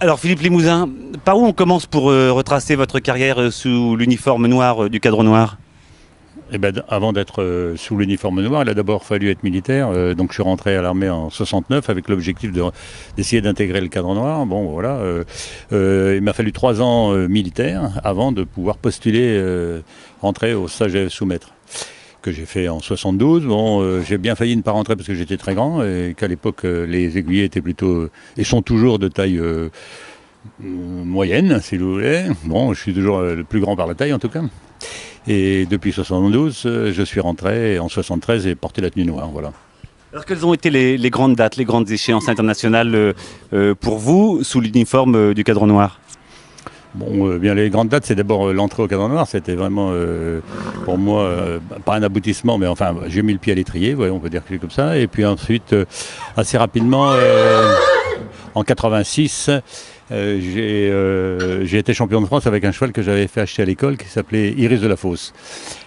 Alors Philippe Limousin, par où on commence pour retracer votre carrière sous l'uniforme noir du Cadre Noir? Eh ben, avant d'être sous l'uniforme noir, il a d'abord fallu être militaire. Donc je suis rentré à l'armée en 69 avec l'objectif d'essayer d'intégrer le Cadre Noir. Bon, voilà. Il m'a fallu 3 ans militaire avant de pouvoir postuler, rentrer au stage sous-maître, que j'ai fait en 72. Bon, j'ai bien failli ne pas rentrer parce que j'étais très grand et qu'à l'époque les aiguillets étaient plutôt et sont toujours de taille moyenne, si vous voulez. Bon, je suis toujours le plus grand par la taille en tout cas. Et depuis 72, je suis rentré en 73 et porté la tenue noire, voilà. Alors quelles ont été les grandes dates, les grandes échéances internationales pour vous sous l'uniforme du Cadre Noir? Bon, bien les grandes dates, c'est d'abord l'entrée au Cadre Noir. C'était vraiment pour moi pas un aboutissement, mais enfin j'ai mis le pied à l'étrier, on peut dire que c'est comme ça. Et puis ensuite, assez rapidement, en 86, j'ai été champion de France avec un cheval que j'avais fait acheter à l'école qui s'appelait Iris de la Fosse.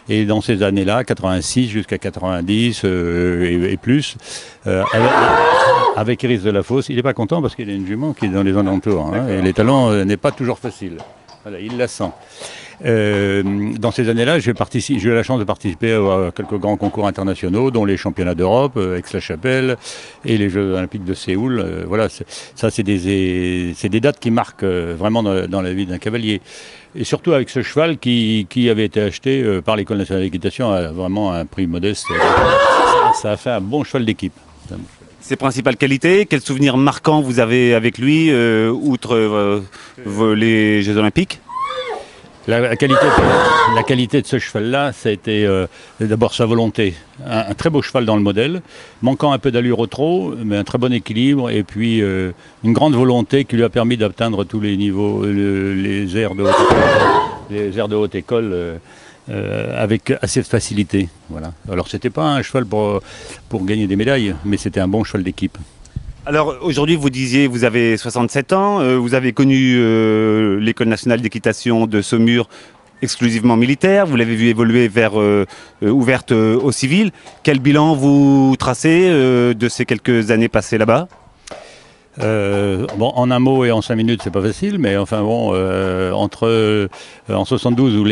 Et dans ces années-là, 86 jusqu'à 90 et plus, avec Iris de la Fosse, il n'est pas content parce qu'il a une jument qui est dans les alentours. Hein, et les talons n'est pas toujours facile. Voilà, il la sent. Dans ces années-là, j'ai eu la chance de participer à quelques grands concours internationaux, dont les championnats d'Europe, Aix-la-Chapelle et les Jeux Olympiques de Séoul. Voilà, ça c'est des dates qui marquent vraiment dans la vie d'un cavalier. Et surtout avec ce cheval qui avait été acheté par l'École nationale d'équitation à vraiment un prix modeste. Ça a fait un bon cheval d'équipe. Ses principales qualités, quels souvenirs marquants vous avez avec lui, outre les Jeux Olympiques? La qualité de ce cheval-là, ça a été d'abord sa volonté. Un très beau cheval dans le modèle, manquant un peu d'allure au trot, mais un très bon équilibre, et puis une grande volonté qui lui a permis d'atteindre tous les niveaux, les aires de haute école, avec assez de facilité. Voilà. Alors c'était pas un cheval pour gagner des médailles, mais c'était un bon cheval d'équipe. Alors aujourd'hui, vous disiez, vous avez 67 ans, vous avez connu l'École nationale d'équitation de Saumur exclusivement militaire, vous l'avez vu évoluer vers ouverte au civil. Quel bilan vous tracez de ces quelques années passées là-bas? Bon, en un mot et en 5 minutes, c'est pas facile, mais enfin bon, en 72 où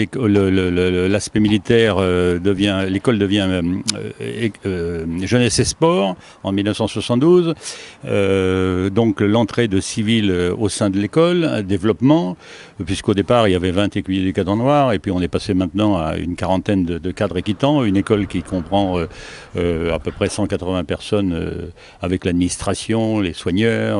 l'aspect militaire l'école devient jeunesse et sport en 1972, donc l'entrée de civils au sein de l'école, un développement, puisqu'au départ il y avait 20 écuyers du Cadre Noir, et puis on est passé maintenant à une quarantaine de cadres équitants, une école qui comprend à peu près 180 personnes avec l'administration, les soigneurs,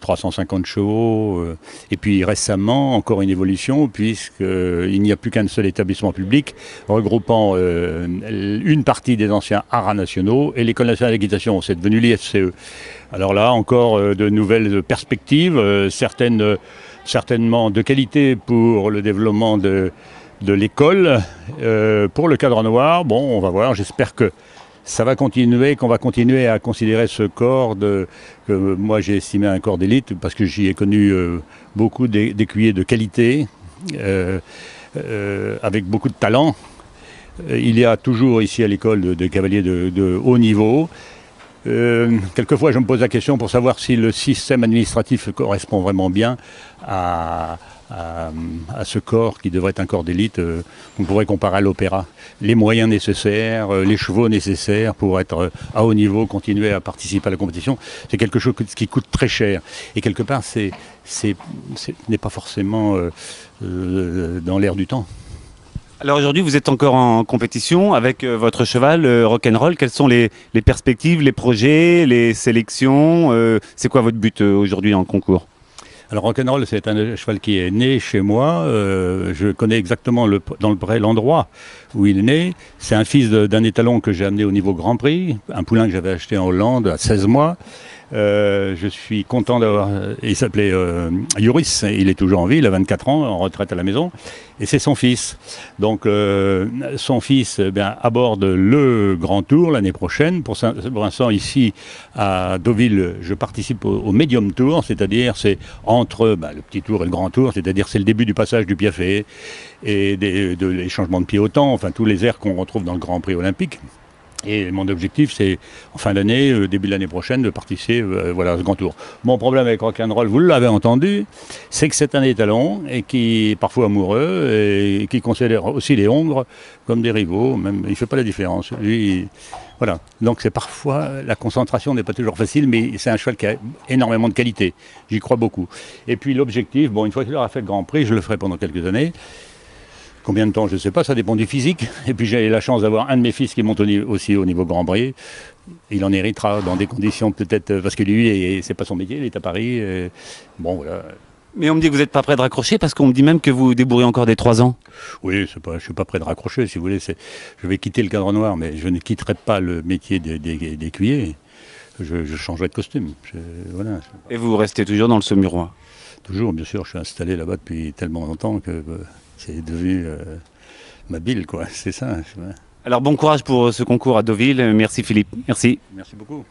350 chevaux, et puis récemment encore une évolution puisqu'il n'y a plus qu'un seul établissement public regroupant une partie des anciens haras nationaux et l'École nationale d'équitation, c'est devenu l'IFCE. Alors là encore de nouvelles perspectives, certainement de qualité pour le développement de l'école, pour le Cadre Noir. Bon, on va voir, j'espère que ça va continuer, qu'on va continuer à considérer ce corps que moi j'ai estimé un corps d'élite parce que j'y ai connu beaucoup d'écuyers de qualité, avec beaucoup de talent. Il y a toujours ici à l'école de cavaliers de haut niveau. Quelquefois je me pose la question pour savoir si le système administratif correspond vraiment bien à ce corps qui devrait être un corps d'élite. On pourrait comparer à l'opéra. Les moyens nécessaires, les chevaux nécessaires pour être à haut niveau, continuer à participer à la compétition, c'est quelque chose qui coûte très cher. Et quelque part, ce n'est pas forcément dans l'air du temps. Alors aujourd'hui, vous êtes encore en compétition avec votre cheval Rock'n'Roll. Quelles sont les perspectives, les projets, les sélections? C'est quoi votre but aujourd'hui en concours? Alors Rock'n'Roll, c'est un cheval qui est né chez moi. Je connais exactement l'endroit où il est né. C'est un fils d'un étalon que j'ai amené au niveau Grand Prix, un poulain que j'avais acheté en Hollande à 16 mois. Je suis content d'avoir... Il s'appelait Yoris, il est toujours en vie, il a 24 ans, en retraite à la maison, et c'est son fils. Donc son fils aborde le Grand Tour l'année prochaine. Pour l'instant, ici à Deauville, je participe au Medium Tour, c'est-à-dire c'est entre le petit tour et le grand tour, c'est-à-dire c'est le début du passage du piaffe et les changements de pied au temps, enfin tous les airs qu'on retrouve dans le Grand Prix olympique. Et mon objectif, c'est en fin d'année, début de l'année prochaine, de participer voilà, à ce grand tour. Mon problème avec rock'n'roll, vous l'avez entendu, c'est que c'est un étalon et qui est parfois amoureux et qui considère aussi les Hongres comme des rivaux. Même, il ne fait pas la différence. Lui, voilà. Donc c'est parfois, la concentration n'est pas toujours facile, mais c'est un cheval qui a énormément de qualité. J'y crois beaucoup. Et puis l'objectif, bon, une fois qu'il aura fait le Grand Prix, je le ferai pendant quelques années. Combien de temps, je ne sais pas, ça dépend du physique. Et puis j'ai la chance d'avoir un de mes fils qui monte aussi au niveau Grand Prix. Il en héritera dans des conditions peut-être, parce que lui, c'est pas son métier, il est à Paris. Bon, voilà. Mais on me dit que vous n'êtes pas prêt de raccrocher parce qu'on me dit même que vous débourrez encore des 3 ans. Oui, je ne suis pas prêt de raccrocher, si vous voulez. Je vais quitter le cadre noir, mais je ne quitterai pas le métier d'écuyer. Je changerai de costume. Voilà. Et vous restez toujours dans le Saumurois? Toujours, bien sûr. Je suis installé là-bas depuis tellement longtemps que c'est devenu ma ville, quoi. C'est ça. Alors bon courage pour ce concours à Deauville. Merci Philippe. Merci. Merci beaucoup.